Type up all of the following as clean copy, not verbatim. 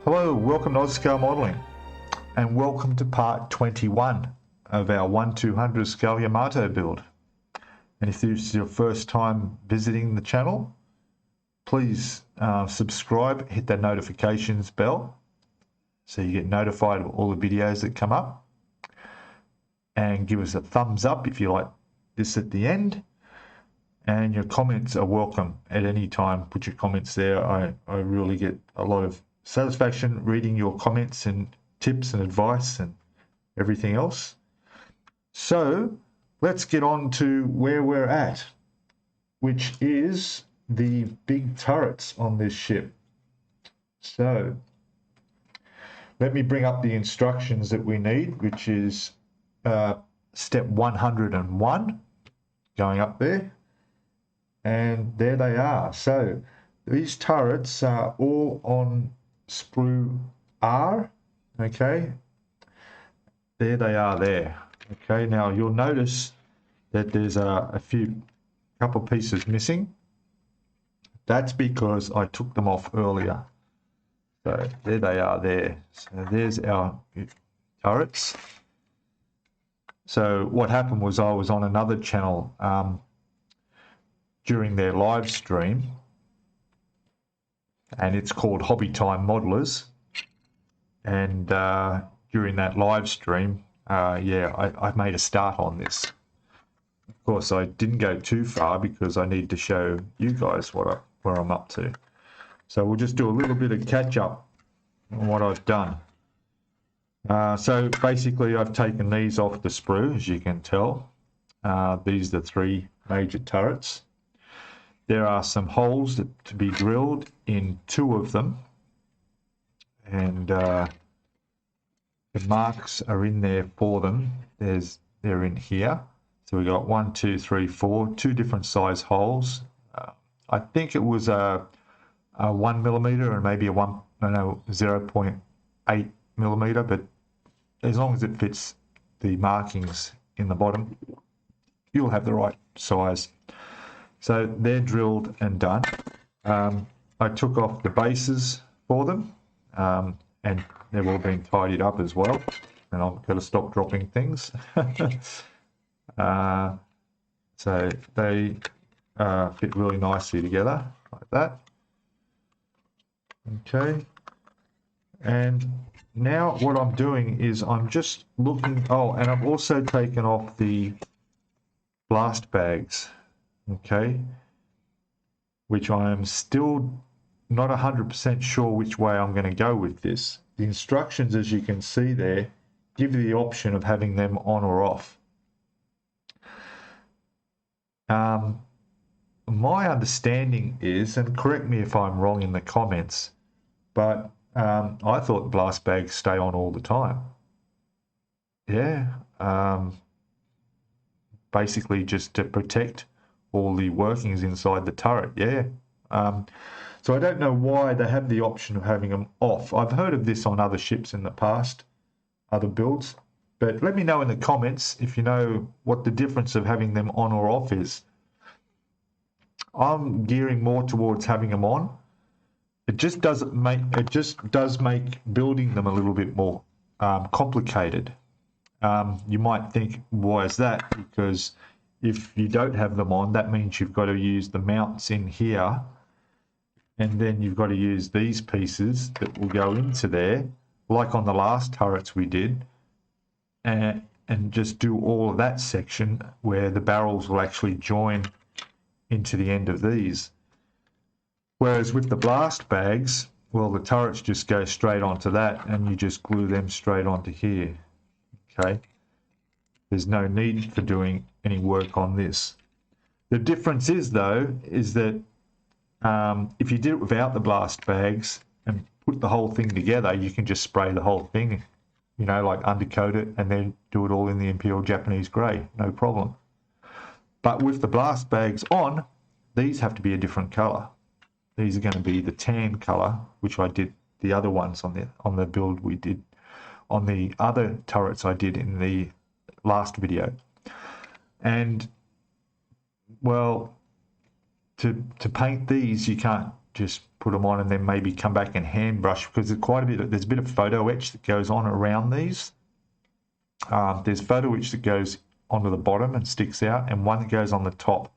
Hello, welcome to Scalemodeling, and welcome to part 21 of our 1/200 scale Yamato build. And if this is your first time visiting the channel, please subscribe, hit that notifications bell so you get notified of all the videos that come up, and give us a thumbs up if you like this at the end. And your comments are welcome at any time. Put your comments there. I really get a lot of satisfaction reading your comments and tips and advice and everything else. So let's get on to where we're at, which is the big turrets on this ship. So let me bring up the instructions that we need, which is step 101, going up there, and there they are. So these turrets are all on sprue R, okay, there they are there. Okay, now you'll notice that there's a couple pieces missing. That's because I took them off earlier. So there they are there. So there's our turrets. So what happened was I was on another channel during their live stream, and it's called Hobby Time Modelers. And during that live stream, I made a start on this. Of course, I didn't go too far because I need to show you guys where I'm up to. So we'll just do a little bit of catch up on what I've done. So basically, I've taken these off the sprue, as you can tell. These are the three major turrets. There are some holes to be drilled in two of them, and the marks are in there for them. They're in here. So we got 1, 2, 3, 4, two different size holes. I think it was a 1 millimeter and maybe a 0.8 millimeter, but as long as it fits the markings in the bottom, you'll have the right size. So they're drilled and done. I took off the bases for them, and they've all been tidied up as well. And I'm going to stop dropping things. So they fit really nicely together like that. Okay. And now what I'm doing is I'm just looking. Oh, and I've also taken off the blast bags. Okay, which I am still not 100% sure which way I'm going to go with this. The instructions, as you can see there, give you the option of having them on or off. My understanding is, and correct me if I'm wrong in the comments, but I thought the blast bags stay on all the time. Yeah, basically just to protect all the workings inside the turret. Yeah. So I don't know why they have the option of having them off. I've heard of this on other ships in the past, other builds, but let me know in the comments if you know what the difference of having them on or off is. I'm gearing more towards having them on. It just does make building them a little bit more complicated. You might think, why is that? Because if you don't have them on, that means you've got to use the mounts in here, and then you've got to use these pieces that will go into there, like on the last turrets we did, and just do all of that section where the barrels will actually join into the end of these. Whereas with the blast bags, well, the turrets just go straight onto that, and you just glue them straight onto here. Okay. There's no need for doing any work on this. The difference is, though, is that if you did it without the blast bags and put the whole thing together, you can just spray the whole thing, you know, like undercoat it and then do it all in the Imperial Japanese grey, no problem. But with the blast bags on, these have to be a different colour. These are going to be the tan colour, which I did the other ones on the build we did on the other turrets I did in the last video. And well, to paint these, you can't just put them on and then maybe come back and hand brush, because there's a bit of photo etch that goes on around these. There's photo etch that goes onto the bottom and sticks out, and one that goes on the top.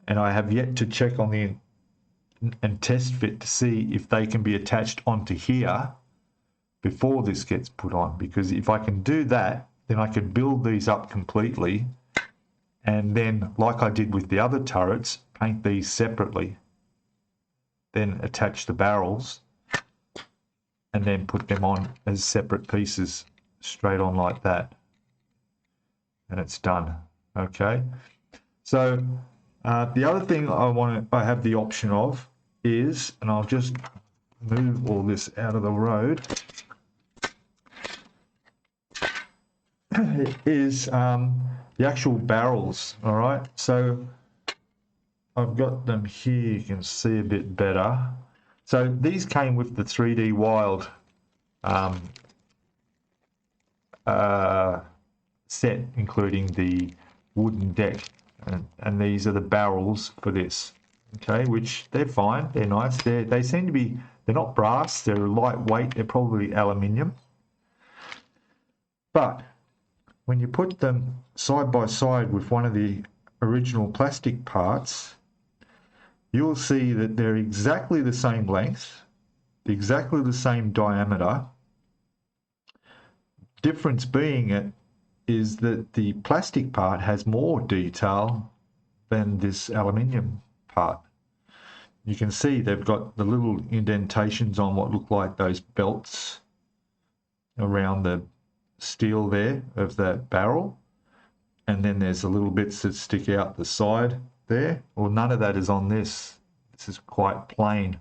And I have yet to check on the and test fit to see if they can be attached onto here before this gets put on, because if I can do that, then I could build these up completely, and then, like I did with the other turrets, paint these separately, then attach the barrels, and then put them on as separate pieces straight on like that, and it's done. Okay, so the other thing I have the option of is, and I'll just move all this out of the road, is the actual barrels. All right, so I've got them here, you can see a bit better. So these came with the 3D Wild set, including the wooden deck, and these are the barrels for this. Okay, which they're fine, they're nice, they seem to be, they're not brass, they're lightweight, they're probably aluminium. But when you put them side by side with one of the original plastic parts, you'll see that they're exactly the same length, exactly the same diameter. Difference being is that the plastic part has more detail than this aluminium part. You can see they've got the little indentations on what look like those belts around the steel there of that barrel, and then there's the little bits that stick out the side there. Well, none of that is on this. This is quite plain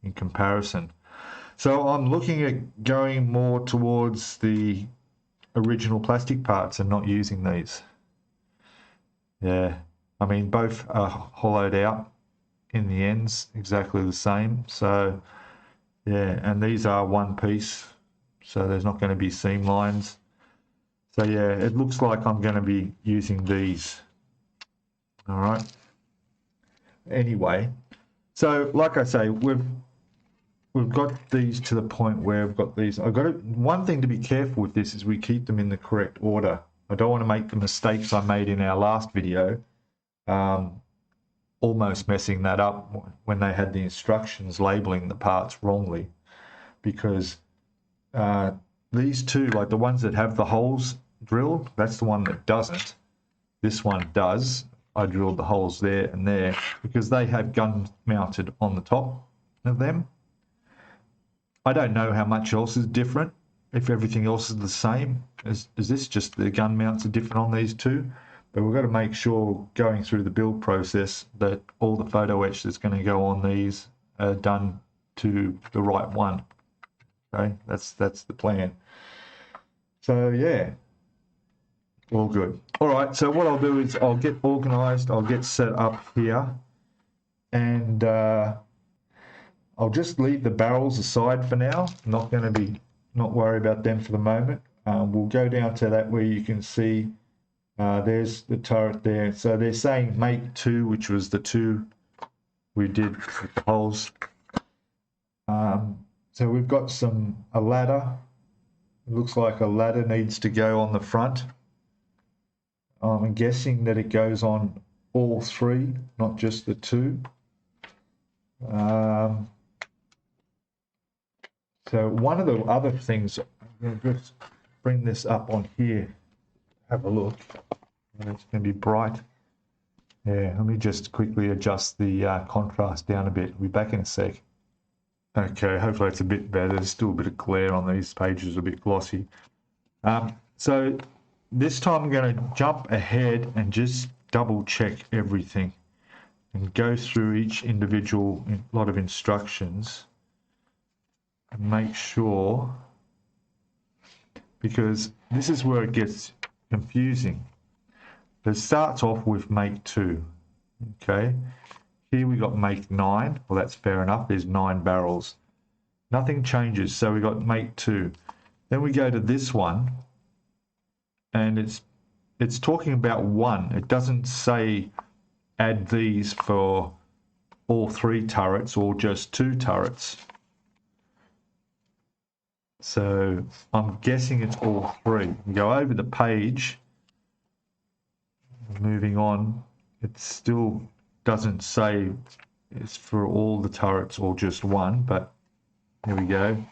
in comparison. So I'm looking at going more towards the original plastic parts and not using these. Yeah, I mean, both are hollowed out in the ends, exactly the same. So yeah, and these are one piece, so there's not going to be seam lines. So yeah, it looks like I'm going to be using these. All right. Anyway, so like I say, we've got these to the point where we've got these. One thing to be careful with this is we keep them in the correct order. I don't want to make the mistakes I made in our last video, almost messing that up when they had the instructions labeling the parts wrongly, because these two, like the ones that have the holes drilled, that's the one that doesn't. This one does. I drilled the holes there and there because they have gun mounted on the top of them. I don't know how much else is different, if everything else is the same. Is this just the gun mounts are different on these two? But we've got to make sure going through the build process that all the photo etch that's going to go on these are done to the right one. Okay, that's the plan. So yeah, all good. All right, so what I'll do is I'll get organized, I'll get set up here, and I'll just leave the barrels aside for now. Not worry about them for the moment. We'll go down to that where you can see there's the turret there. So they're saying make 2, which was the 2 we did with the holes. So we've got a ladder. It looks like a ladder needs to go on the front. I'm guessing that it goes on all 3, not just the 2. So one of the other things, I'm going to just bring this up on here, have a look. It's going to be bright. Yeah, let me just quickly adjust the contrast down a bit. We'll be back in a sec. Okay, hopefully it's a bit better. There's still a bit of glare on these pages, a bit glossy. So this time I'm going to jump ahead and just double check everything and go through each individual lot of instructions and make sure, because this is where it gets confusing. It starts off with make 2. Okay, here we got make 9. Well, that's fair enough. There's 9 barrels. Nothing changes, so we got make 2. Then we go to this one, and it's talking about 1. It doesn't say add these for all 3 turrets or just 2 turrets. So I'm guessing it's all 3. We go over the page, moving on, it still doesn't say it's for all the turrets or just one, but here we go.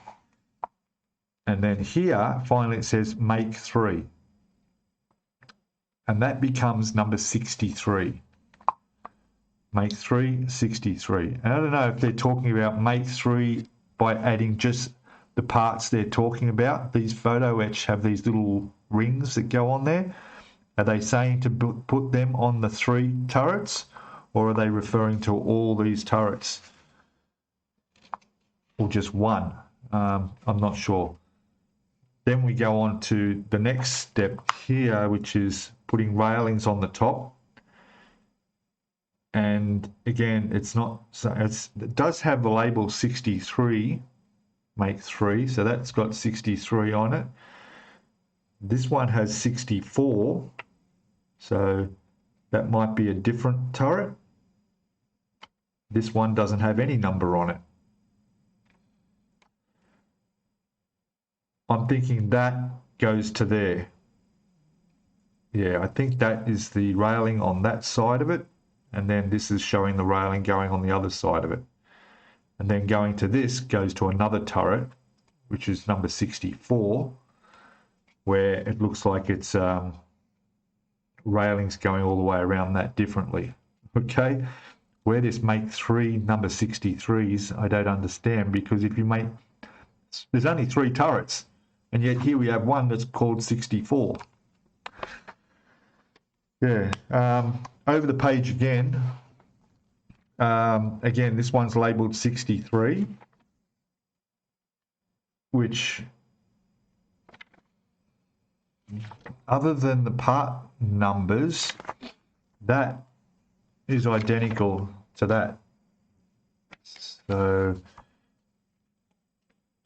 And then here, finally, it says make 3. And that becomes number 63. Make 3, 63. And I don't know if they're talking about make 3 by adding just the parts they're talking about. These photo etch have these little rings that go on there. Are they saying to put them on the 3 turrets, or are they referring to all these turrets? Or just one? I'm not sure. Then we go on to the next step here, which is putting railings on the top. And again, it's not, so it does have the label 63, make 3, so that's got 63 on it. This one has 64, so that might be a different turret. This one doesn't have any number on it. I'm thinking that goes to there. Yeah, I think that is the railing on that side of it. And then this is showing the railing going on the other side of it. And then going to this goes to another turret, which is number 64, where it looks like it's railings going all the way around that differently. Okay, where this make 3 number 63s, I don't understand, because if you make, there's only 3 turrets, and yet here we have one that's called 64. Yeah, over the page again, again, this one's labeled 63, which, other than the part numbers, that is identical to that. So,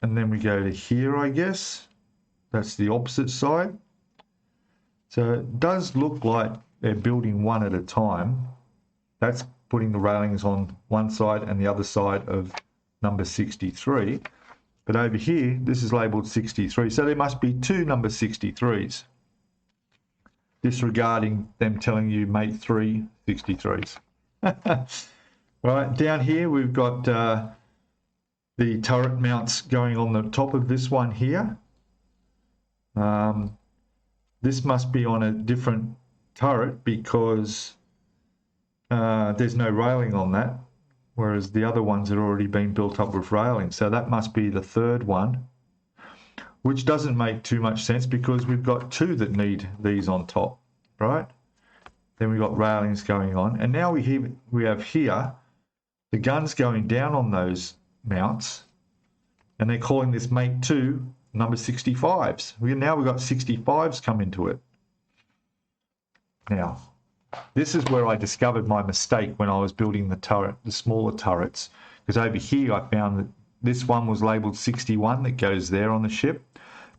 and then we go to here, I guess. That's the opposite side. So it does look like they're building one at a time. That's putting the railings on one side and the other side of number 63. But over here, this is labeled 63. So there must be 2 number 63s, disregarding them telling you make 3 63s. Right, down here we've got the turret mounts going on the top of this one here. This must be on a different turret because there's no railing on that, whereas the other ones had already been built up with railing. So that must be the 3rd one, which doesn't make too much sense because we've got 2 that need these on top, right? Then we've got railings going on. And now we have here the guns going down on those mounts, and they're calling this make 2 number 65s. Now we've got 65s come into it. Now, this is where I discovered my mistake when I was building the turret, the smaller turrets, because over here I found that this one was labeled 61 that goes there on the ship,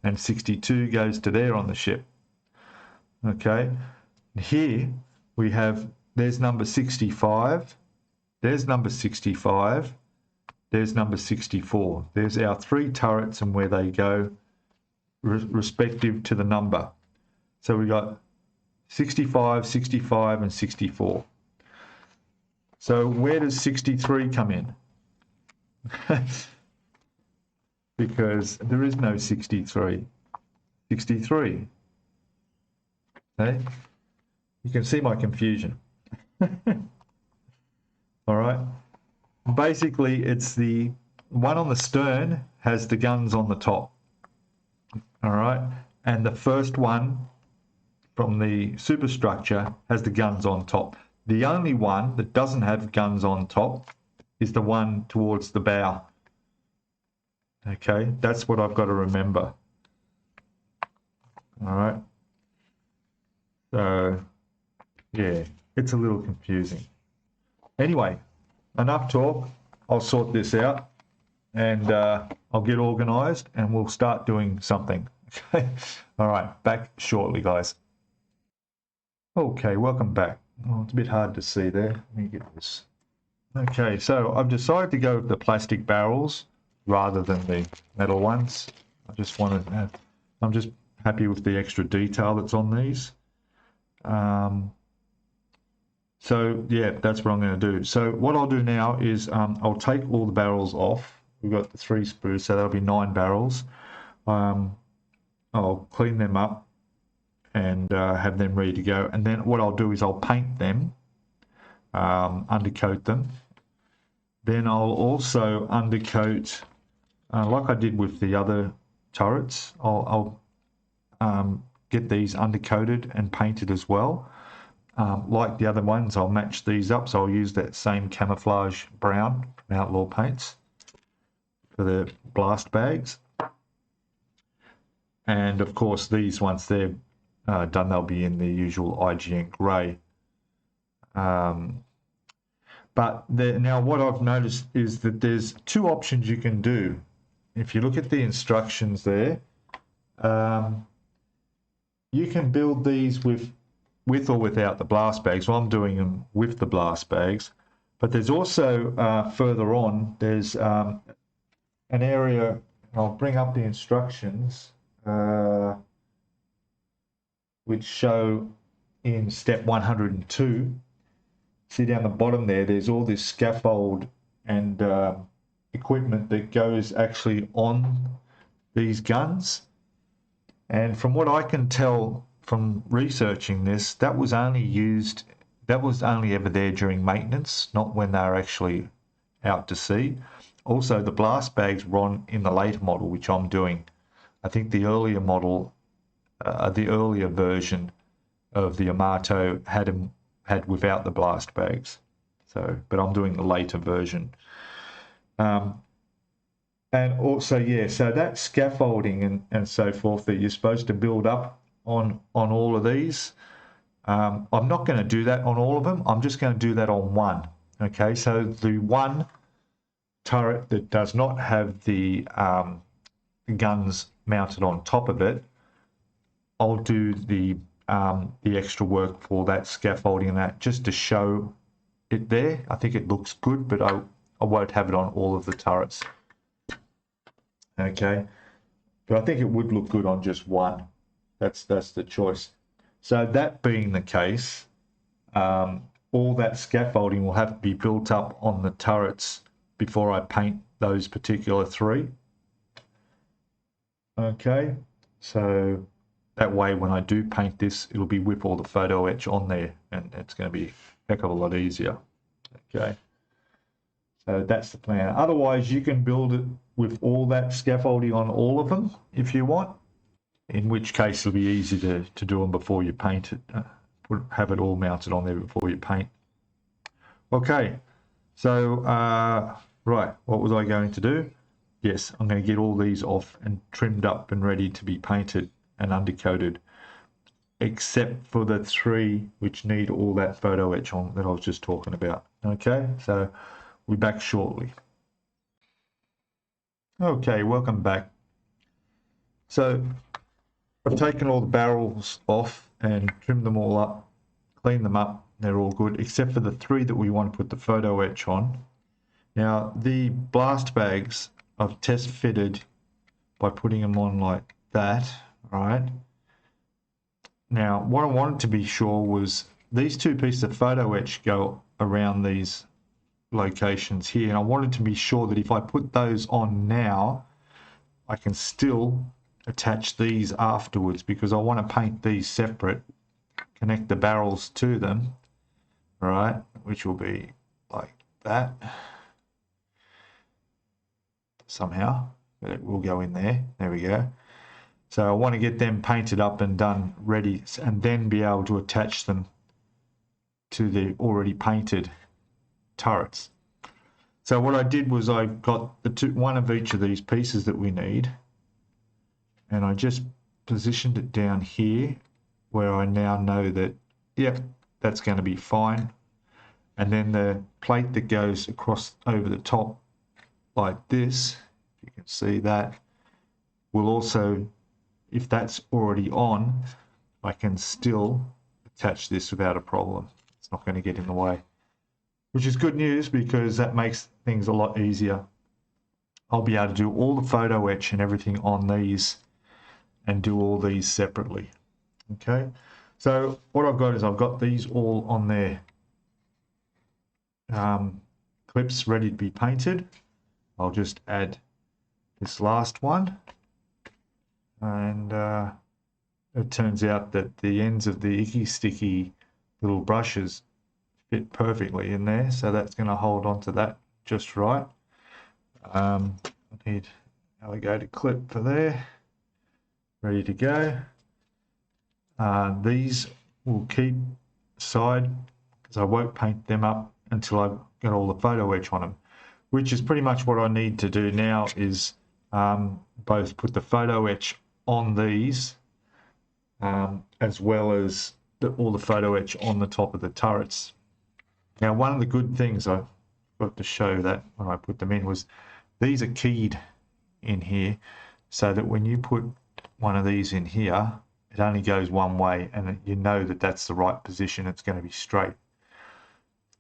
and 62 goes to there on the ship. Okay, here we have, there's number 65, there's number 65, there's number 64. There's our 3 turrets and where they go respective to the number. So we got 65, 65, and 64. So where does 63 come in? Because there is no 63. 63. Okay? You can see my confusion. All right. Basically, it's the one on the stern has the guns on the top. All right. And the first one from the superstructure has the guns on top. The only one that doesn't have guns on top is the one towards the bow. Okay, that's what I've got to remember. All right. So, yeah, it's a little confusing. Anyway, enough talk. I'll sort this out and I'll get organized and we'll start doing something. Okay. All right, back shortly, guys. Okay, welcome back. Oh, it's a bit hard to see there. Let me get this Okay, so I've decided to go with the plastic barrels rather than the metal ones. I'm just happy with the extra detail that's on these. So yeah, that's what I'm going to do. So what I'll do now is I'll take all the barrels off. We've got the 3 sprues, so that'll be 9 barrels. I'll clean them up and have them ready to go. And then what I'll do is I'll paint them, undercoat them. Then I'll also undercoat, like I did with the other turrets, I'll get these undercoated and painted as well. Like the other ones, I'll match these up, so I'll use that same camouflage brown from Outlaw Paints for the blast bags. And of course, these, once they're done, they'll be in the usual IGN grey. But now what I've noticed is that there's 2 options you can do. If you look at the instructions there, you can build these with or without the blast bags. Well, I'm doing them with the blast bags. But there's also, further on, there's an area, I'll bring up the instructions, which show in step 102. See down the bottom there, there's all this scaffold and equipment that goes actually on these guns. And from what I can tell from researching this, that was only ever there during maintenance, not when they're actually out to sea. Also, the blast bags were on in the later model, which I'm doing. I think the earlier model, the earlier version of the Yamato had without the blast bags. So, but I'm doing the later version. And also, yeah, so that scaffolding and so forth that you're supposed to build up on all of these, I'm not going to do that on all of them. I'm just going to do that on one. Okay, so the one turret that does not have the guns mounted on top of it, I'll do the extra work for that scaffolding and that, just to show it there. I think it looks good, but I won't have it on all of the turrets. Okay, but I think it would look good on just one. That's the choice. So that being the case, all that scaffolding will have to be built up on the turrets before I paint those particular 3. Okay, so that way when I do paint this, it'll be with all the photo etch on there, and it's going to be a heck of a lot easier. Okay, so that's the plan. Otherwise, you can build it with all that scaffolding on all of them if you want, in which case it'll be easy to do them before you paint it. Have it all mounted on there before you paint. Okay, so right, what was I going to do? Yes, I'm going to get all these off and trimmed up and ready to be painted and undercoated, except for the 3 which need all that photo etch on that I was just talking about. Okay, so we'll be back shortly. Okay, welcome back. So I've taken all the barrels off and trimmed them all up, cleaned them up. They're all good, except for the 3 that we want to put the photo etch on. Now, the blast bags I've test fitted by putting them on like that, right? Now, what I wanted to be sure was these 2 pieces of photo etch go around these locations here, and I wanted to be sure that if I put those on now, I can still attach these afterwards, because I want to paint these separate, connect the barrels to them, right, which will be like that somehow. It will go in there. There we go. So I want to get them painted up and done ready, and then be able to attach them to the already painted turrets. So what I did was I got the 1 of each of these pieces that we need, and I just positioned it down here where I now know that, yep, that's going to be fine. And then the plate that goes across over the top like this, if you can see that, will also, if that's already on, I can still attach this without a problem. It's not going to get in the way. which is good news because that makes things a lot easier. I'll be able to do all the photo etch and everything on these and do all these separately. Okay, so what I've got is I've got these all on their clips ready to be painted. I'll just add this last one, and it turns out that the ends of the Icky Sticky little brushes fit perfectly in there, so that's going to hold on to that just right. I need alligator clip for there, ready to go. These will keep aside because I won't paint them up until I've got all the photo etch on them, which is pretty much what I need to do now, is both put the photo etch on these as well as all the photo etch on the top of the turrets. Now, one of the good things I got to show that when I put them in was these are keyed in here, so that when you put one of these in here, it only goes one way, and you know that that's the right position. It's going to be straight.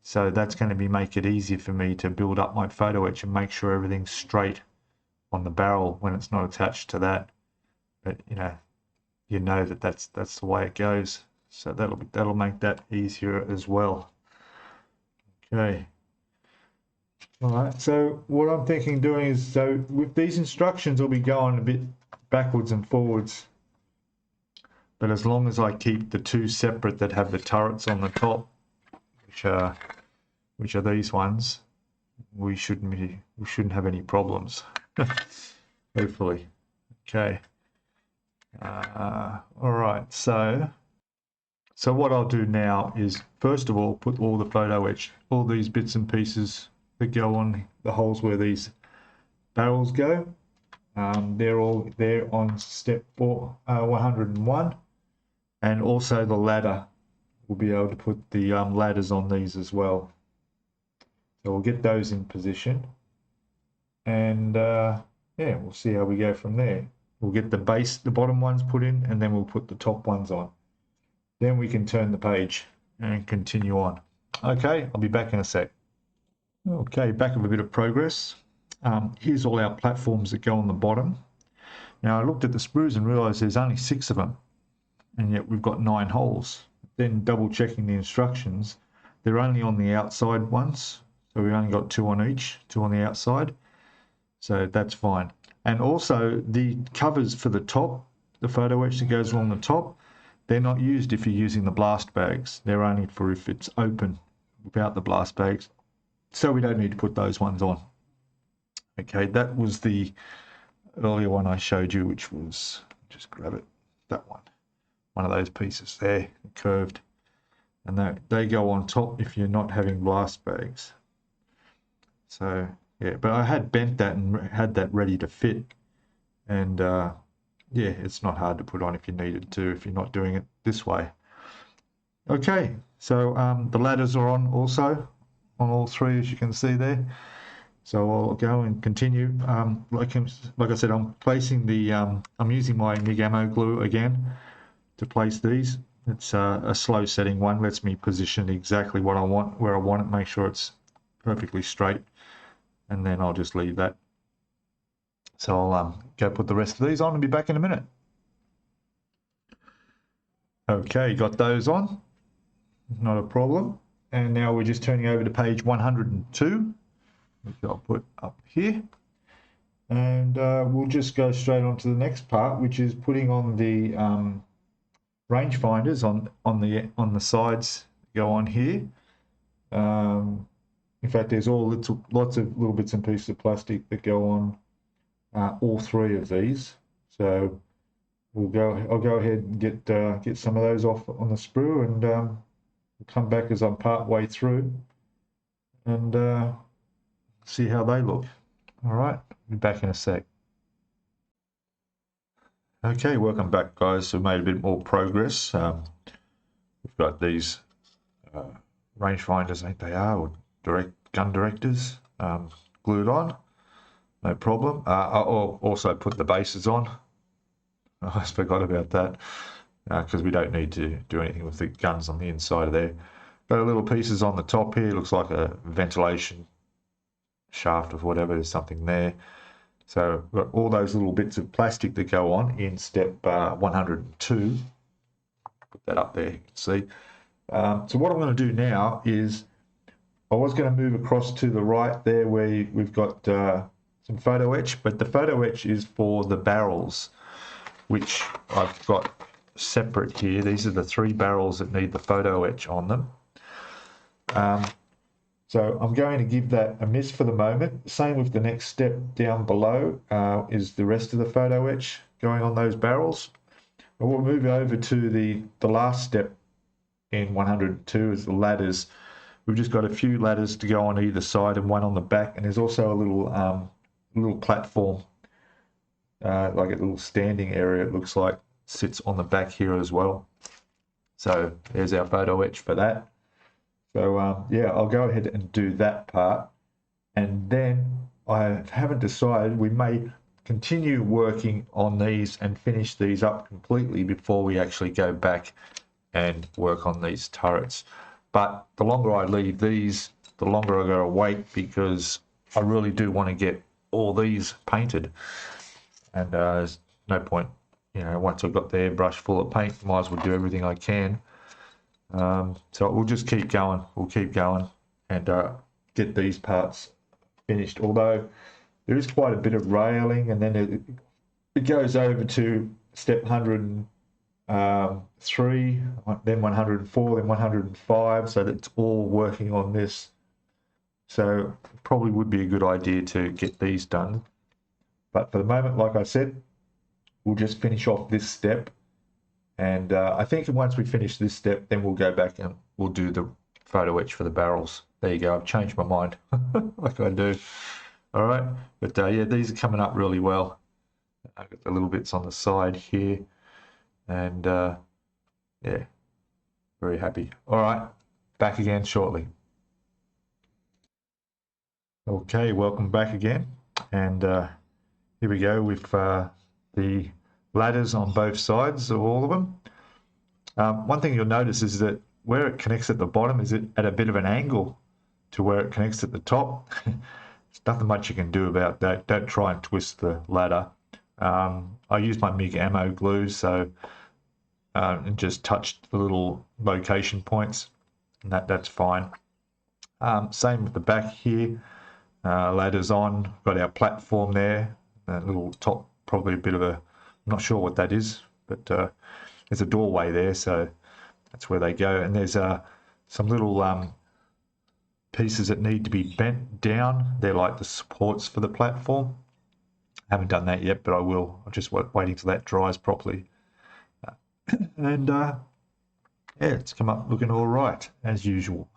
So that's going to make it easier for me to build up my photo etch and make sure everything's straight on the barrel when it's not attached to that. But you know that that's the way it goes. So that'll make that easier as well. Okay. All right, so what I'm thinking doing is, so with these instructions, I'll be going a bit backwards and forwards. But as long as I keep the two separate that have the turrets on the top, which are these ones, we shouldn't have any problems. Hopefully. Okay. All right, so what I'll do now is, first of all, put all the photo etch, all these bits and pieces that go on the holes where these barrels go. They're all there on step 101, and also the ladder. We'll be able to put the ladders on these as well. So we'll get those in position, and yeah, we'll see how we go from there. We'll get the bottom ones put in, and then we'll put the top ones on. Then we can turn the page and continue on. Okay, I'll be back in a sec. Okay, back with a bit of progress. Here's all our platforms that go on the bottom. Now I looked at the sprues and realized there's only 6 of them, and yet we've got 9 holes. Then double checking the instructions, they're only on the outside ones, so we've only got 2 on each, 2 on the outside, so that's fine. And also the covers for the top, the photo etch that goes along the top, they're not used if you're using the blast bags. They're only for if it's open without the blast bags, so we don't need to put those ones on. Okay, that was the earlier one I showed you, which was, just grab it, that one of those pieces there, curved, and they go on top if you're not having blast bags. So yeah, but I had bent that and had that ready to fit, and yeah, it's not hard to put on if you needed to, if you're not doing it this way. Okay, so the ladders are on also on all 3, as you can see there. So I'll go and continue. Like I said, I'm placing the I'm using my MIG ammo glue again to place these. It's a slow setting one, lets me position exactly what I want, where I want it, make sure it's perfectly straight, and then I'll just leave that. So I'll go put the rest of these on and be back in a minute. Okay, got those on, not a problem. And now we're just turning over to page 102, which I'll put up here. And we'll just go straight on to the next part, which is putting on the rangefinders on the sides go on here. In fact, there's lots of little bits and pieces of plastic that go on all 3 of these. So I'll go ahead and get some of those off on the sprue, and we'll come back as I'm part way through and see how they look. All right, be back in a sec. Okay, welcome back, guys. We've made a bit more progress. We've got these rangefinders, I think they are, or gun directors, glued on, no problem. I'll also put the bases on. I forgot about that because we don't need to do anything with the guns on the inside of there. Got little pieces on the top here. Looks like a ventilation shaft or whatever. There's something there. So we've got all those little bits of plastic that go on in step 102. Put that up there, you can see. So what I'm going to do now is, I was going to move across to the right there where we've got some photo etch, but the photo etch is for the barrels, which I've got separate here. These are the 3 barrels that need the photo etch on them. So I'm going to give that a miss for the moment. Same with the next step down below is the rest of the photo etch going on those barrels. But we'll move over to the last step in 102 is the ladders. We've just got a few ladders to go on either side and one on the back, and there's also a little platform, like a little standing area, it looks like, sits on the back here as well. So there's our photo etch for that. So yeah, I'll go ahead and do that part, and then I haven't decided, we may continue working on these and finish these up completely before we actually go back and work on these turrets. But the longer I leave these, the longer I gotta wait, because I really do want to get all these painted. And there's no point, you know, once I've got the airbrush full of paint, might as well do everything I can. So we'll just keep going. We'll keep going and get these parts finished. Although there is quite a bit of railing, and then it goes over to step 103, then 104, then 105, so that it's all working on this. So it probably would be a good idea to get these done. But for the moment, like I said, we'll just finish off this step. And I think once we finish this step, then we'll go back and we'll do the photo etch for the barrels. There you go. I've changed my mind like I do. All right. But yeah, these are coming up really well. I've got the little bits on the side here. And yeah, very happy. All right. Back again shortly. Okay. Welcome back again. And here we go with the ladders on both sides of all of them. One thing you'll notice is that where it connects at the bottom is at a bit of an angle to where it connects at the top. There's nothing much you can do about that. Don't try and twist the ladder. I used my MIG ammo glue, so and just touched the little location points, and that's fine. Same with the back here. Ladders on, got our platform there, that little top, probably a bit of a, I'm not sure what that is, but there's a doorway there, so that's where they go. And there's some little pieces that need to be bent down. They're like the supports for the platform. I haven't done that yet, but I will. I'm just waiting till that dries properly. And yeah, it's come up looking all right, as usual.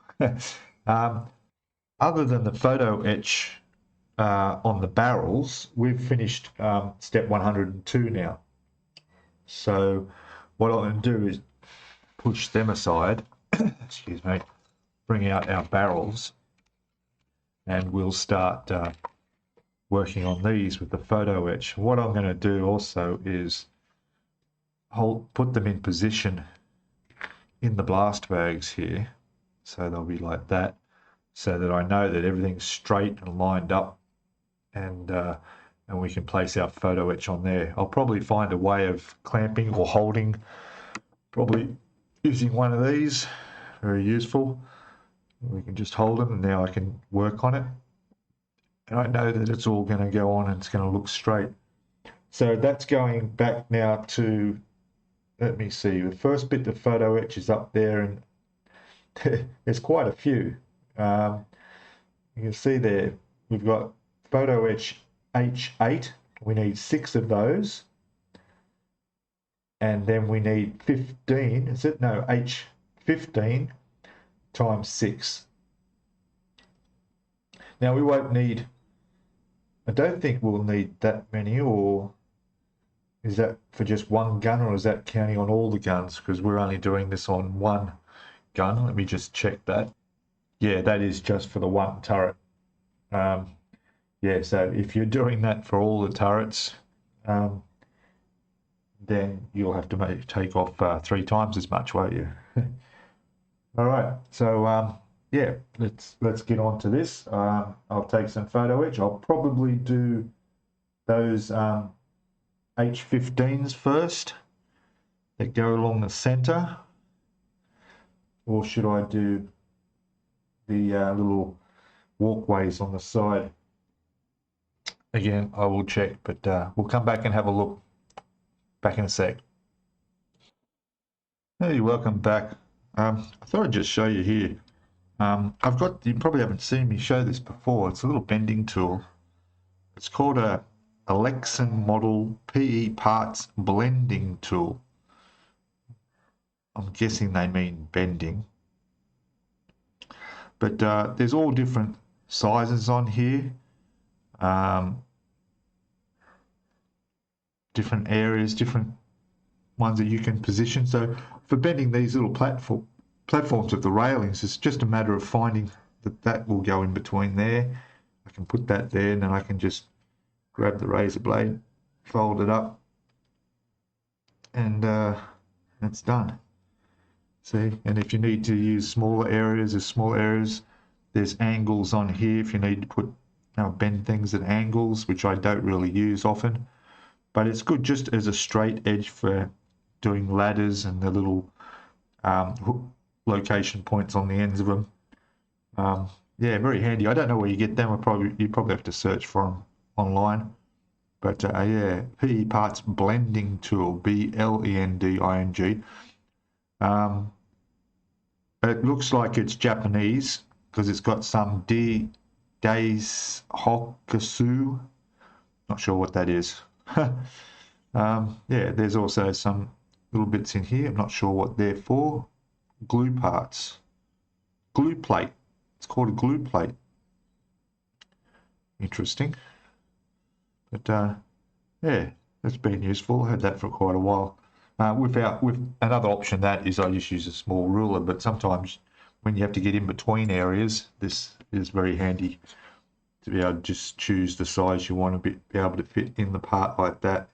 Other than the photo etch on the barrels, we've finished step 102 now. So what I'm going to do is push them aside, excuse me, bring out our barrels, and we'll start working on these with the photo etch. What I'm going to do also is put them in position in the blast bags here, so they'll be like that, so that I know that everything's straight and lined up, and we can place our photo etch on there. I'll probably find a way of clamping or holding, probably using one of these, very useful. We can just hold them, and now I can work on it. And I know that it's all going to go on and it's going to look straight. So that's going back now to, let me see, the first bit of photo etch is up there, and there's quite a few. You can see there, we've got photo etch H8, we need 6 of those, and then we need 15, is it? No, H15 times 6. Now we won't need, I don't think we'll need that many, or is that for just one gun, or is that counting on all the guns? Because we're only doing this on one gun. Let me just check that. Yeah, that is just for the one turret. Yeah, so if you're doing that for all the turrets, then you'll have to take off 3 times as much, won't you? All right, so yeah, let's get on to this. I'll take some photo etch. I'll probably do those H15s first that go along the center, or should I do the little walkways on the side? Again, I will check, but we'll come back and have a look back in a sec. Hey, welcome back. I thought I'd just show you here. I've got, you probably haven't seen me show this before. It's a little bending tool. It's called a Lexan Model PE Parts Blending Tool. I'm guessing they mean bending. But there's all different sizes on here. Different areas, different ones that you can position. So for bending these little platforms of the railings, it's just a matter of finding that will go in between there. I can put that there, and then I can just grab the razor blade, fold it up, and it's done. See, and if you need to use smaller areas, there's small areas. There's angles on here if you need to put, bend things at angles, which I don't really use often. But it's good just as a straight edge for doing ladders and the little location points on the ends of them. Yeah, very handy. I don't know where you get them. You probably have to search for them online. But yeah, PE Parts Blending Tool, BLENDING. It looks like it's Japanese because it's got some Days Hokusu. Not sure what that is. Yeah, there's also some little bits in here. I'm not sure what they're for. Glue parts. Glue plate. It's called a glue plate. Interesting. But yeah, that's been useful. I had that for quite a while. With another option, that is I just use a small ruler, but sometimes when you have to get in between areas, this is very handy to be able to just choose the size you want to be able to fit in the part like that.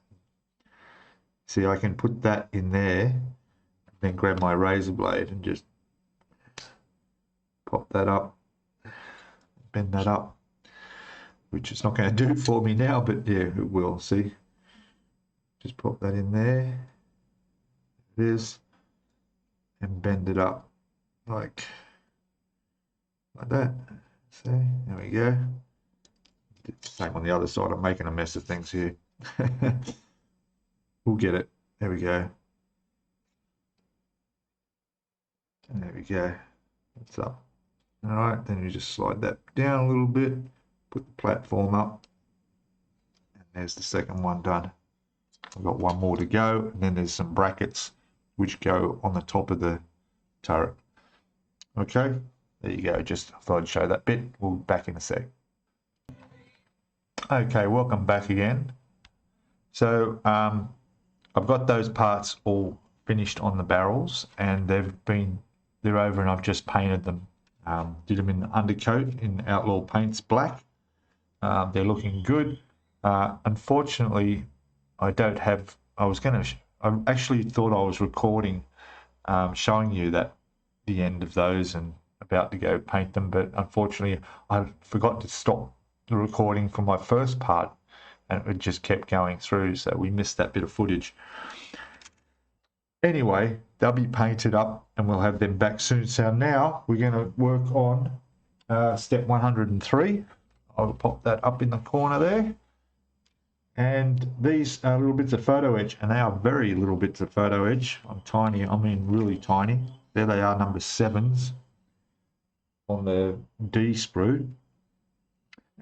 See, I can put that in there, then grab my razor blade and just pop that up, bend that up, which it's not going to do for me now, but yeah, it will. See, just pop that in there, it is, and bend it up like that. See, there we go. Same on the other side. I'm making a mess of things here. We'll get it. There we go. And there we go. It's up. All right, then you just slide that down a little bit, put the platform up, and there's the second one done. I've got one more to go, and then there's some brackets which go on the top of the turret. Okay, there you go. Just thought I'd show that bit. We'll be back in a sec. Okay, welcome back again. So I've got those parts all finished on the barrels, and they're over, and I've just painted them. Did them in the undercoat in Outlaw Paints black. They're looking good. Unfortunately, I don't have. I actually thought I was recording, showing you that the end of those and about to go paint them, but unfortunately, I forgot to stop the recording from my first part, and it just kept going through, so we missed that bit of footage. Anyway, they'll be painted up and we'll have them back soon. So now we're going to work on step 103. I'll pop that up in the corner there. And these are little bits of photo edge, and they are very little bits of photo edge. I'm tiny, I mean really tiny. There they are, number 7s on the D sprue.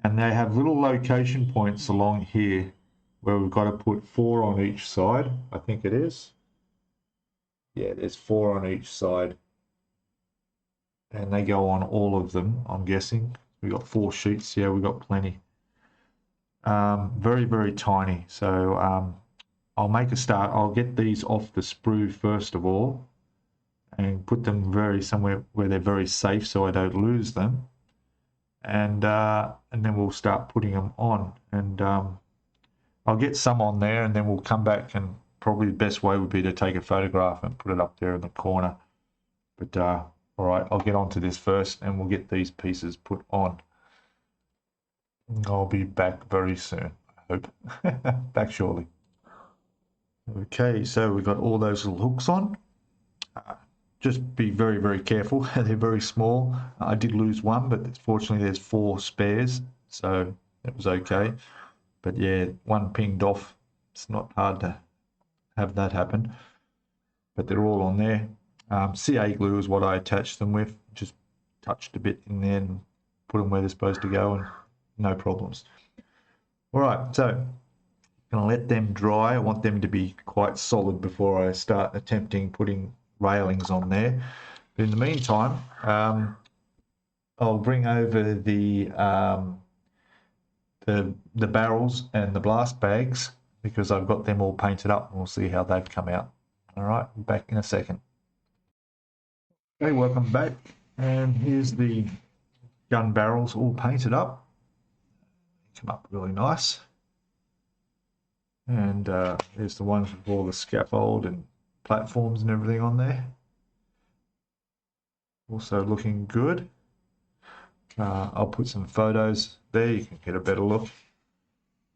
And they have little location points along here where we've got to put 4 on each side, I think it is. Yeah, there's 4 on each side. And they go on all of them, I'm guessing. We've got 4 sheets. Yeah, we've got plenty. Very, very tiny. So I'll make a start. I'll get these off the sprue first of all and put them somewhere where they're very safe so I don't lose them. And then we'll start putting them on. And I'll get some on there, and then we'll come back, and probably the best way would be to take a photograph and put it up there in the corner. But All right, I'll get onto this first and we'll get these pieces put on. I'll be back very soon, I hope. Back shortly. Okay, so we've got all those little hooks on. Just be very, very careful. They're very small. I did lose one, but fortunately there's 4 spares, so it was okay. But yeah, one pinged off. It's not hard to have that happen. But they're all on there. CA glue is what I attached them with. Just touched a bit in there and put them where they're supposed to go, and no problems. All right, so I'm going to let them dry. I want them to be quite solid before I start attempting putting railings on there. But in the meantime, I'll bring over the barrels and the blast bags, because I've got them all painted up, and we'll see how they've come out. All right, back in a second. Okay, welcome back, and here's the gun barrels all painted up. Come up really nice. And there's the ones with all the scaffold and platforms and everything on there. Also looking good. I'll put some photos there, you can get a better look.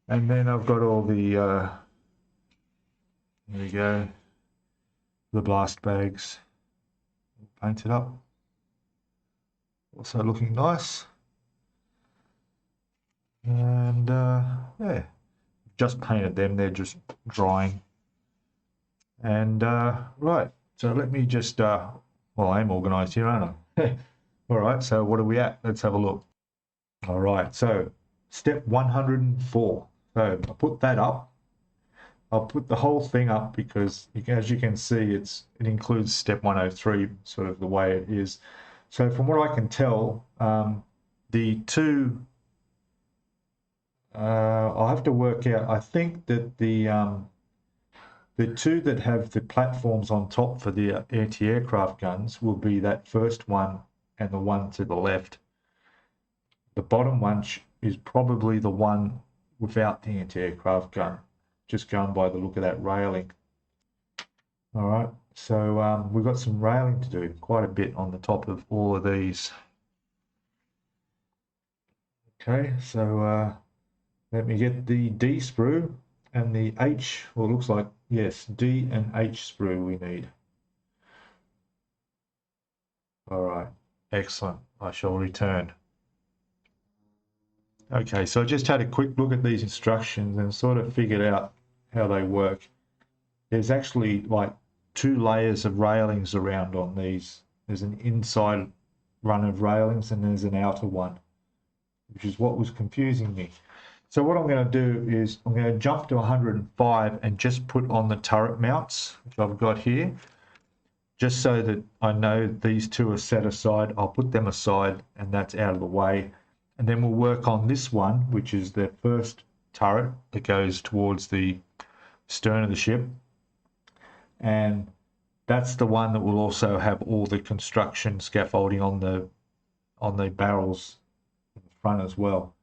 And then I've got all the, here we go, the blast bags painted up. Also looking nice. And yeah, just painted them, they're just drying. And right, so let me just, well, I'm organized here, aren't I? All right, so what are we at? Let's have a look. All right, so step 104. So I'll put that up. I'll put the whole thing up because, as you can see, it includes step 103, sort of the way it is. So from what I can tell, the two, I'll have to work out, I think that the two that have the platforms on top for the anti-aircraft guns will be that first one and the one to the left. The bottom one is probably the one without the anti-aircraft gun, just going by the look of that railing. All right, so we've got some railing to do, quite a bit on the top of all of these. Okay, so let me get the D sprue and the H, well, it looks like, yes, D and H sprue we need. All right, excellent. I shall return. Okay, so I just had a quick look at these instructions and sort of figured out how they work. There's actually like 2 layers of railings around on these. There's an inside run of railings and there's an outer one, which is what was confusing me. So what I'm going to do is I'm going to jump to 105 and just put on the turret mounts, which I've got here, just so that I know these 2 are set aside. I'll put them aside and that's out of the way. And then we'll work on this one, which is the first turret that goes towards the stern of the ship. And that's the one that will also have all the construction scaffolding on the barrels in the front as well.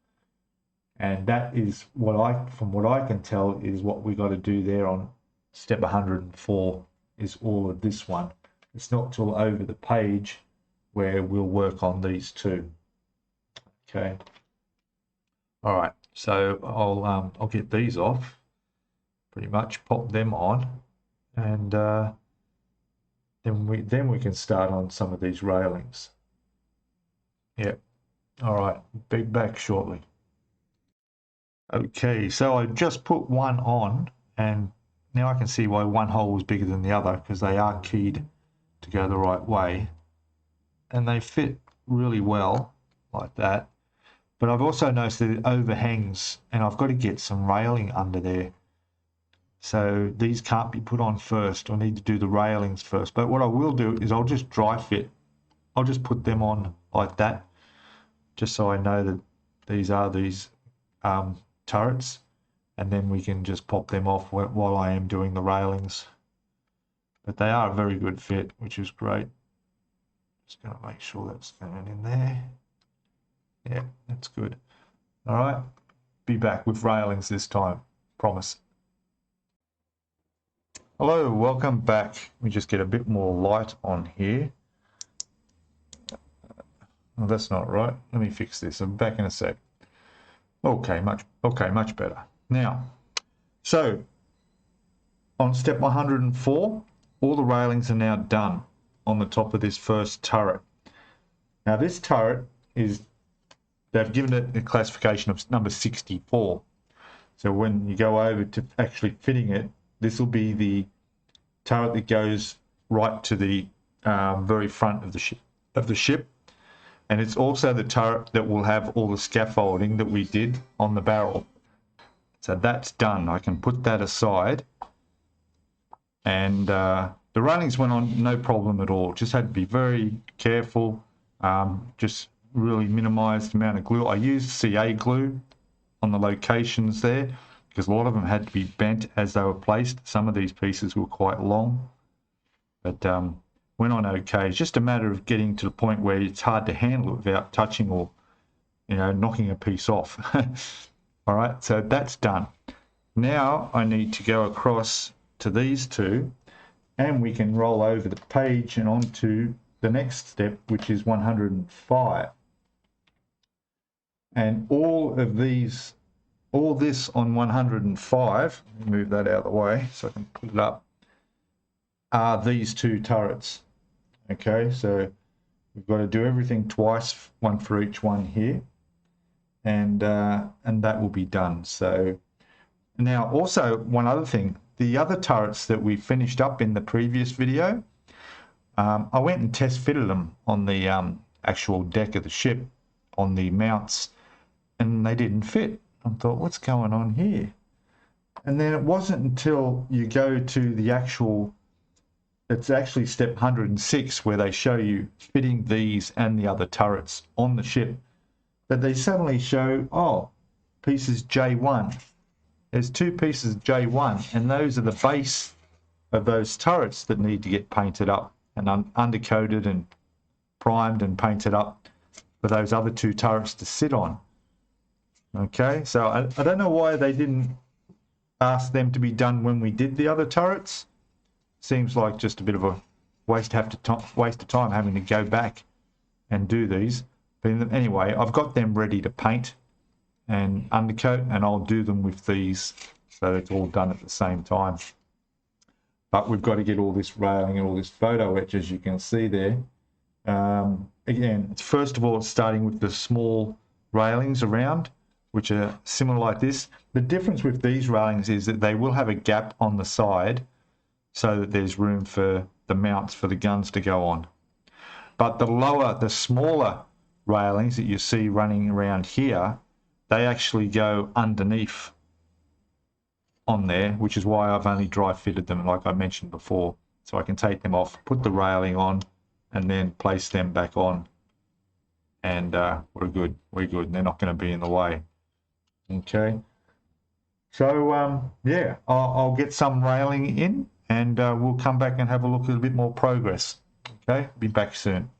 And that is what from what I can tell, is what we got to do there on step 104, is all of this one. It's not till over the page where we'll work on these 2. Okay. All right. So I'll get these off. Pretty much pop them on, and then we can start on some of these railings. Yep. All right. Be back shortly. Okay. So I just put one on, and now I can see why one hole was bigger than the other, because they are keyed to go the right way, and they fit really well like that. But I've also noticed that it overhangs, and I've got to get some railing under there. So these can't be put on first. I need to do the railings first. But what I will do is I'll just dry fit. I'll just put them on like that, just so I know that these are these turrets, and then we can just pop them off while I am doing the railings. But they are a very good fit, which is great. Just going to make sure that's going in there. Yeah, that's good. All right, be back with railings this time, promise. Hello, welcome back. Let me just get a bit more light on here. Oh, that's not right. Let me fix this. I'm back in a sec. Okay, much better. Now, so on step 104, all the railings are now done on the top of this first turret. Now this turret is, they've given it a classification of number 64. So when you go over to actually fitting it, this will be the turret that goes right to the very front of the ship. And it's also the turret that will have all the scaffolding that we did on the barrel. So that's done. I can put that aside. And the railings went on no problem at all. Just had to be very careful. Just really minimize the amount of glue. I used CA glue on the locations there because a lot of them had to be bent as they were placed. Some of these pieces were quite long, but went on okay. It's just a matter of getting to the point where it's hard to handle it without touching or, you know, knocking a piece off. All right, so that's done. Now I need to go across to these two, and we can roll over the page and on to the next step, which is 105. And all this on 105, let me move that out of the way so I can put it up, are these two turrets. Okay, so we've got to do everything twice, one for each one here, and that will be done. So now also one other thing, the other turrets that we finished up in the previous video, I went and test fitted them on the actual deck of the ship, on the mounts, and they didn't fit. I thought, what's going on here? And then it wasn't until you go to the actual, it's actually step 106 where they show you fitting these and the other turrets on the ship, that they suddenly show, oh, pieces J1. There's two pieces of J1, and those are the base of those turrets that need to get painted up and undercoated and primed and painted up for those other two turrets to sit on. Okay, so I don't know why they didn't ask them to be done when we did the other turrets. Seems like just a bit of a waste of time having to go back and do these. But anyway, I've got them ready to paint and undercoat, and I'll do them with these so it's all done at the same time. But we've got to get all this railing and all this photo etch, as you can see there. Again, first of all, it's starting with the small railings around, which are similar like this. The difference with these railings is that they will have a gap on the side so that there's room for the mounts for the guns to go on. But the smaller railings that you see running around here, they actually go underneath on there, which is why I've only dry fitted them, like I mentioned before. So I can take them off, put the railing on, and then place them back on. And we're good. They're not going to be in the way. Okay. So, yeah, I'll get some railing in, and we'll come back and have a look at a bit more progress. Okay, be back soon.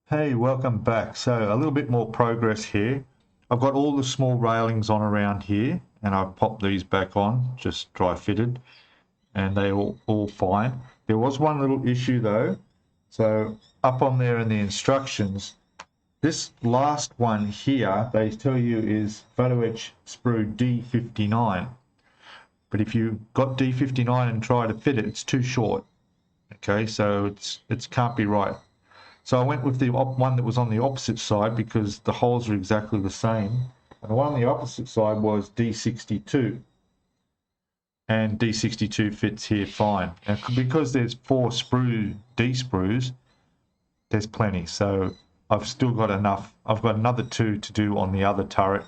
Hey, welcome back. So a little bit more progress here. I've got all the small railings on around here, and I've popped these back on, just dry fitted, and they all fine. There was one little issue though. So up on there in the instructions, this last one here, they tell you is photo etch sprue D59. But if you got D59 and try to fit it, it's too short. Okay, so it can't be right. So I went with the one that was on the opposite side because the holes are exactly the same. And the one on the opposite side was D62. And D62 fits here fine. And because there's 4 D sprues, there's plenty. So I've still got enough. I've got another 2 to do on the other turret,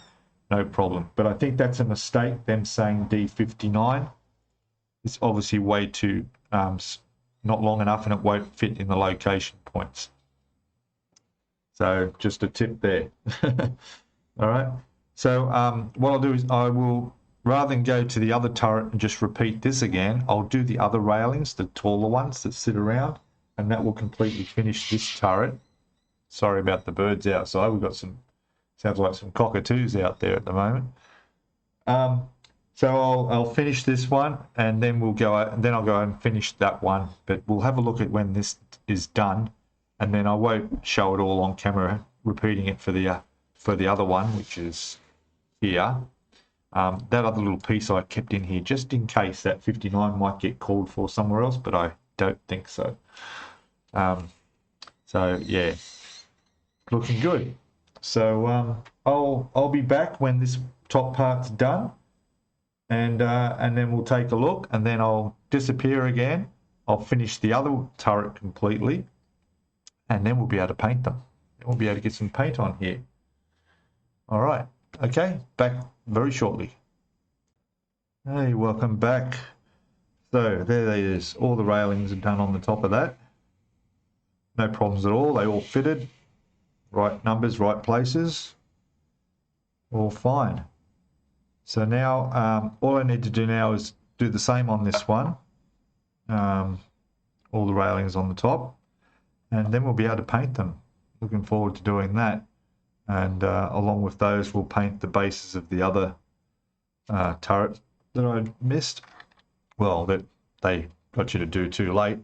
no problem. But I think that's a mistake, them saying D59. It's obviously way too, not long enough, and it won't fit in the location points. So just a tip there. All right. So what I'll do is I will, rather than go to the other turret and just repeat this again, I'll do the other railings, the taller ones that sit around, and that will completely finish this turret. Sorry about the birds outside. We've got some, sounds like some cockatoos out there at the moment. So I'll finish this one, and then we'll go. Then I'll go and finish that one. But we'll have a look at when this is done, and then I won't show it all on camera, repeating it for the other one, which is here. That other little piece I kept in here just in case that 59 might get called for somewhere else, but I don't think so. So yeah, looking good. So I'll be back when this top part's done, and then we'll take a look, and then I'll disappear again. I'll finish the other turret completely, and then we'll be able to paint them. We'll be able to get some paint on here. All right, okay, back very shortly. Hey, welcome back. So there it is. All the railings are done on the top of that. No problems at all. They all fitted. Right numbers, right places. All fine. So now all I need to do now is do the same on this one. All the railings on the top, and then we'll be able to paint them. Looking forward to doing that. And along with those, we'll paint the bases of the other turrets that I missed. Well, that they got you to do too late.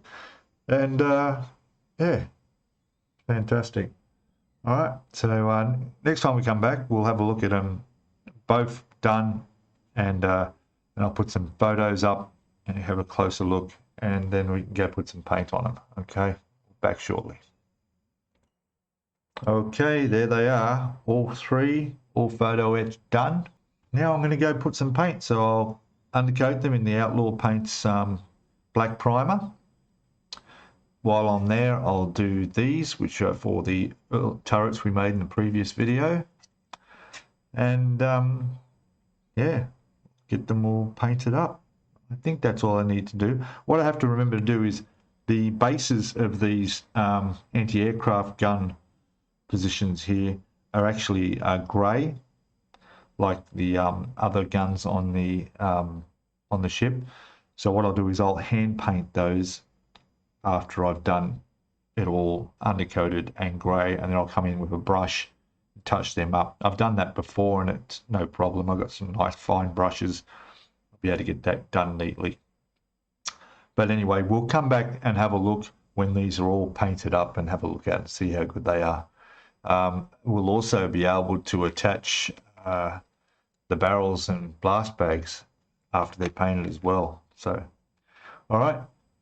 And yeah, fantastic. All right, so next time we come back, we'll have a look at them both done, and I'll put some photos up and have a closer look, and then we can go put some paint on them. Okay, back shortly. Okay, there they are, all three, all photo etched done. Now I'm going to go put some paint, so I'll undercoat them in the Outlaw Paints black primer. While I'm there, I'll do these, which are for the turrets we made in the previous video. And yeah, get them all painted up. I think that's all I need to do. What I have to remember to do is the bases of these anti-aircraft gun positions here are actually grey, like the other guns on the ship. So what I'll do is I'll hand paint those after I've done it all undercoated and grey, and then I'll come in with a brush and touch them up. I've done that before and it's no problem. I've got some nice fine brushes. I'll be able to get that done neatly. But anyway, we'll come back and have a look when these are all painted up and have a look at and see how good they are. We'll also be able to attach the barrels and blast bags after they're painted as well. So, all right.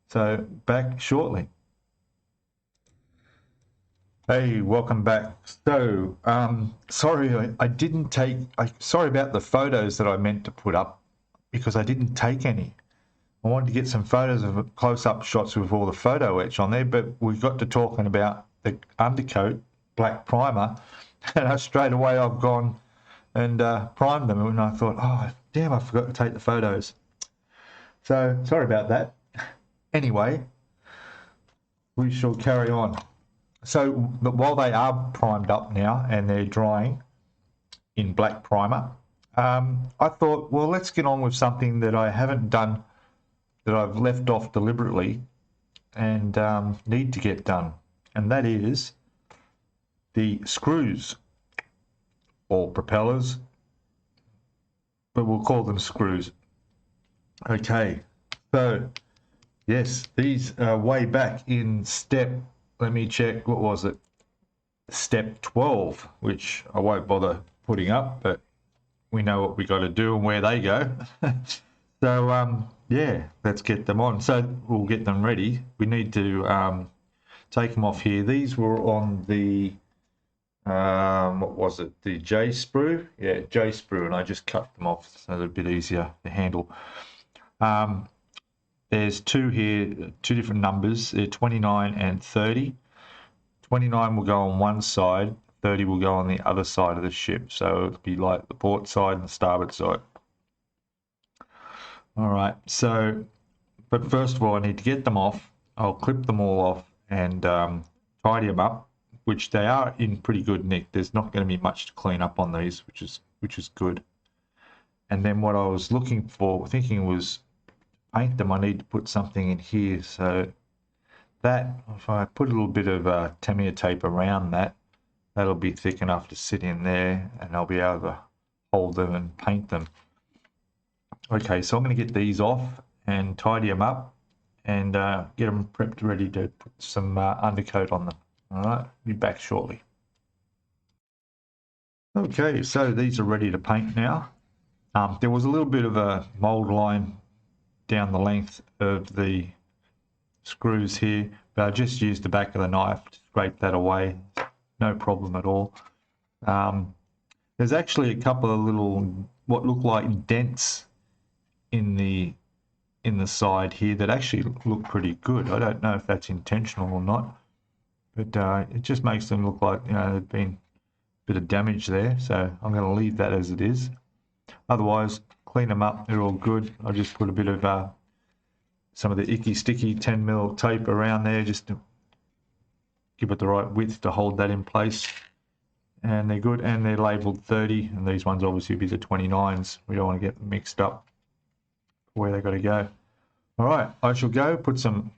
So back shortly. Hey, welcome back. So, sorry, I didn't take, sorry about the photos that I meant to put up because I didn't take any. I wanted to get some photos of close-up shots with all the photo etch on there, but we got to talking about the undercoat, black primer, and straight away I've gone and primed them, and I thought, oh, damn, I forgot to take the photos. So, sorry about that. Anyway, we shall carry on. So while they are primed up now and they're drying in black primer, I thought, well, let's get on with something that I haven't done, that I've left off deliberately and need to get done. And that is the screws, or propellers, but we'll call them screws. Okay, so yes, these are way back in step, let me check, what was it? Step 12, which I won't bother putting up, but we know what we got to do and where they go. So, yeah, let's get them on. So we'll get them ready. We need to take them off here. These were on the, what was it? The J sprue? Yeah, J sprue, and I just cut them off so they're a bit easier to handle. There's two here, two different numbers. They're 29 and 30. 29 will go on one side, 30 will go on the other side of the ship. So it'll be like the port side and the starboard side. All right, so, but first of all, I need to get them off. I'll clip them all off and tidy them up, which they are in pretty good nick. There's not going to be much to clean up on these, which is good. And then what I was thinking was, paint them, I need to put something in here, so that, if I put a little bit of Tamiya tape around that, that'll be thick enough to sit in there and I'll be able to hold them and paint them. Okay, so I'm going to get these off and tidy them up and get them prepped ready to put some undercoat on them. All right, be back shortly. Okay, so these are ready to paint now. There was a little bit of a mold line down the length of the screws here, but I just used the back of the knife to scrape that away. No problem at all. There's actually a couple of little, what look like dents in the side here that actually look pretty good. I don't know if that's intentional or not, but it just makes them look like, you know, there's been a bit of damage there. So I'm going to leave that as it is. Otherwise, clean them up. They're all good. I just put a bit of some of the Icky Sticky 10mm tape around there just to give it the right width to hold that in place. And they're good, and they're labelled 30, and these ones obviously be the 29s. We don't want to get them mixed up where they got to go. All right, I shall go put some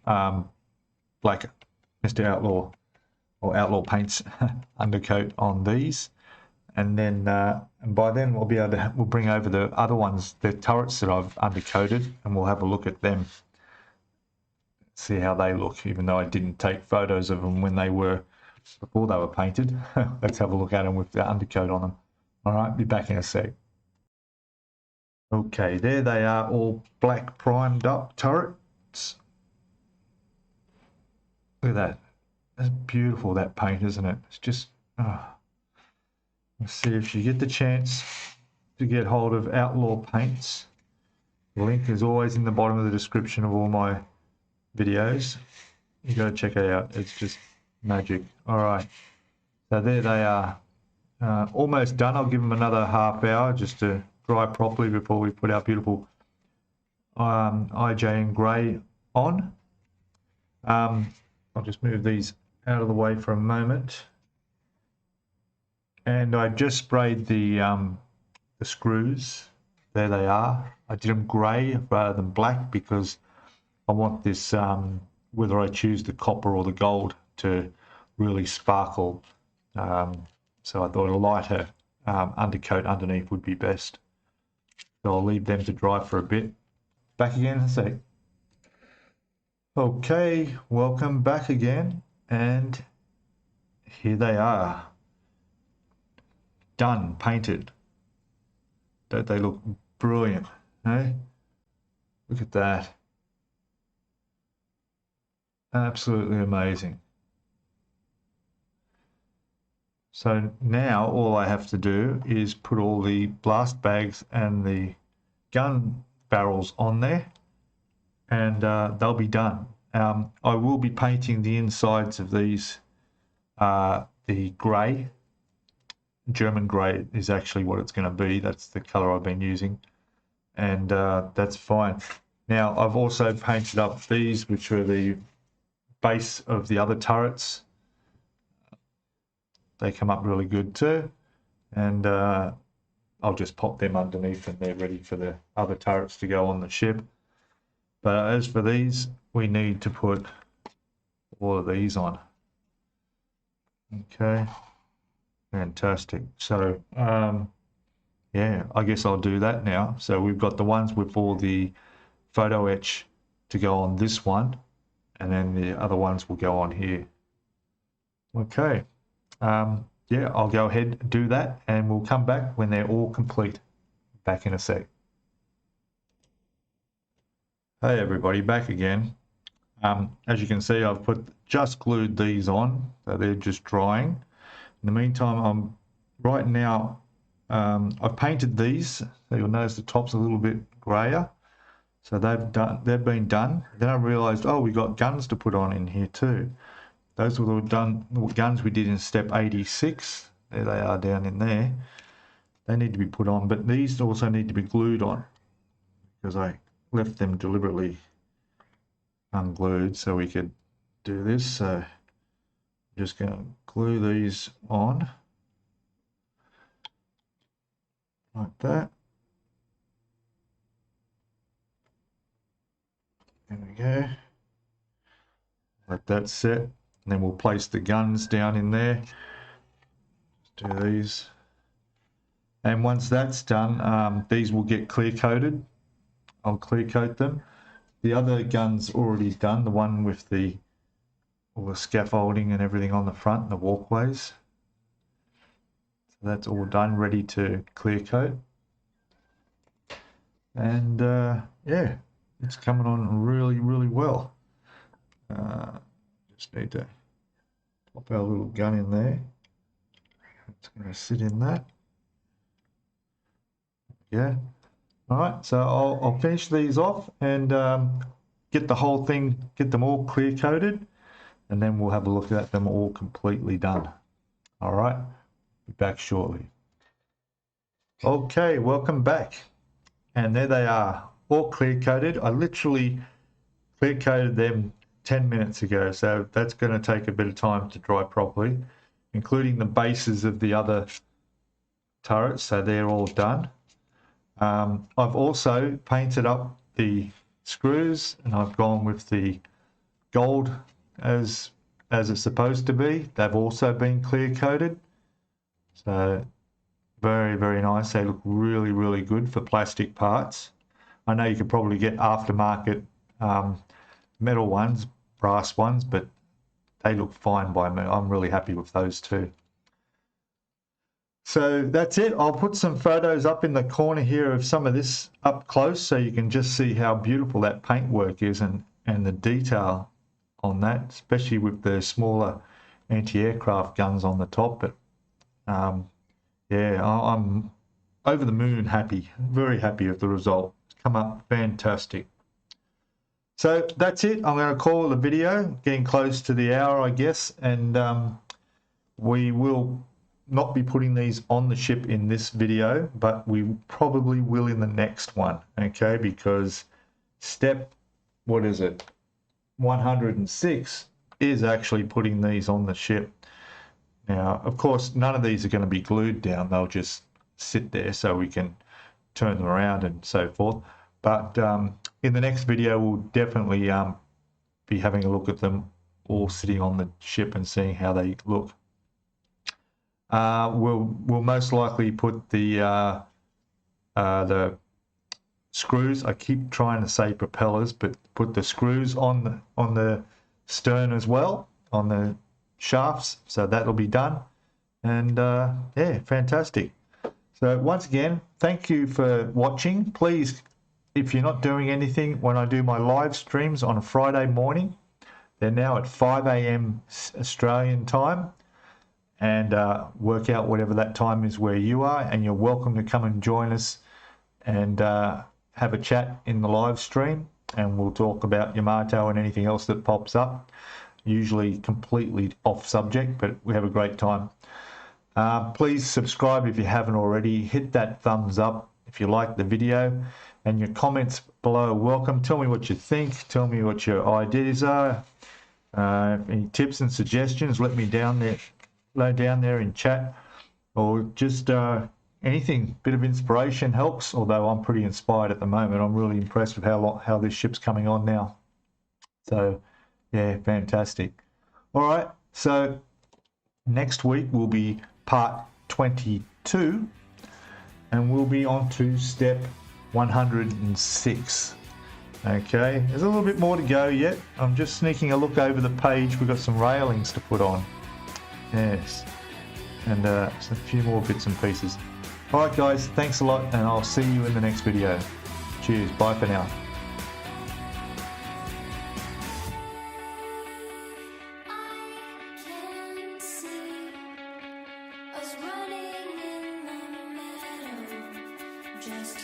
black Mr. Outlaw or Outlaw Paints undercoat on these, and then and by then we'll be able to we'll bring over the other ones, the turrets that I've undercoated, and we'll have a look at them, see how they look, even though I didn't take photos of them when they were before they were painted. Let's have a look at them with the undercoat on them. All right, be back in a sec. Okay, there they are, all black primed up turrets. Look at that. That's beautiful, that paint, isn't it? It's just, let's see if you get the chance to get hold of Outlaw Paints. The link is always in the bottom of the description of all my videos. You got to check it out. It's just magic. All right, so there they are, almost done. I'll give them another half hour just to dry properly before we put our beautiful IJ and grey on. I'll just move these out of the way for a moment, and I just sprayed the screws. There they are. I did them grey rather than black because I want this, whether I choose the copper or the gold, to really sparkle. So I thought a lighter undercoat underneath would be best. So I'll leave them to dry for a bit. Back again in a sec. Okay, welcome back again, and here they are. Done, painted. Don't they look brilliant, eh? Look at that. Absolutely amazing. So now all I have to do is put all the blast bags and the gun barrels on there, and they'll be done. I will be painting the insides of these, the grey. German grey is actually what it's going to be. That's the colour I've been using, and that's fine. Now I've also painted up these, which are the base of the other turrets. They come up really good too, and I'll just pop them underneath and they're ready for the other turrets to go on the ship. But as for these, we need to put all of these on. Okay, fantastic. So yeah, I guess I'll do that now. So we've got the ones with all the photo etch to go on this one, and then the other ones will go on here. Okay. Yeah, I'll go ahead and do that, and we'll come back when they're all complete. Back in a sec. Hey everybody, back again. As you can see, I've just glued these on, so they're just drying. In the meantime, right now I've painted these, so you'll notice the top's a little bit grayer. So they've been done. Then I realised, oh, we got guns to put on in here too. Those were the guns we did in step 86. There they are down in there. They need to be put on, but these also need to be glued on because I left them deliberately unglued so we could do this. So I'm just going to glue these on like that. There we go. Let that set. And then we'll place the guns down in there. Just do these. And once that's done, these will get clear coated. I'll clear coat them. The other gun's already done, the one with the all the scaffolding and everything on the front and the walkways. So that's all done, ready to clear coat. And yeah, it's coming on really, really well. Just need to pop our little gun in there. It's going to sit in that. Yeah. All right, so I'll finish these off and get the whole thing, get them all clear coated, and then we'll have a look at them all completely done. All right, be back shortly. Okay, welcome back. And there they are, all clear coated. I literally clear coated them 10 minutes ago, so that's going to take a bit of time to dry properly, including the bases of the other turrets, so they're all done. I've also painted up the screws, and I've gone with the gold as it's supposed to be. They've also been clear coated, so very, very nice. They look really, really good for plastic parts. I know you could probably get aftermarket metal ones, brass ones, but they look fine by me. I'm really happy with those too. So that's it. I'll put some photos up in the corner here of some of this up close so you can just see how beautiful that paintwork is and the detail on that, especially with the smaller anti-aircraft guns on the top. But yeah, I'm over the moon happy, very happy with the result. It's come up fantastic. So that's it. I'm going to call the video, getting close to the hour, I guess, and we will not be putting these on the ship in this video, but we probably will in the next one, okay? Because step, what is it, 106 is actually putting these on the ship. Now, of course, none of these are going to be glued down. They'll just sit there so we can turn them around and so forth. But in the next video, we'll definitely be having a look at them all sitting on the ship and seeing how they look. We'll most likely put the screws. I keep trying to say propellers, but put the screws on the stern as well, on the shafts. So that'll be done. And yeah, fantastic. So once again, thank you for watching. Please, if you're not doing anything, when I do my live streams on a Friday morning, they're now at 5 a.m. Australian time. And work out whatever that time is where you are, and you're welcome to come and join us and have a chat in the live stream, and we'll talk about Yamato and anything else that pops up, usually completely off subject, but we have a great time. Please subscribe if you haven't already. Hit that thumbs up if you like the video, and your comments below are welcome. Tell me what you think, tell me what your ideas are, any tips and suggestions, let me down there in chat, or just anything, bit of inspiration helps, although I'm pretty inspired at the moment. I'm really impressed with how this ship's coming on now. So yeah, fantastic. All right, so next week will be part 22, and we'll be on to step 106. Okay, there's a little bit more to go yet. I'm just sneaking a look over the page. We've got some railings to put on. Yes, and a few more bits and pieces. All right, guys, thanks a lot, and I'll see you in the next video. Cheers, bye for now. Just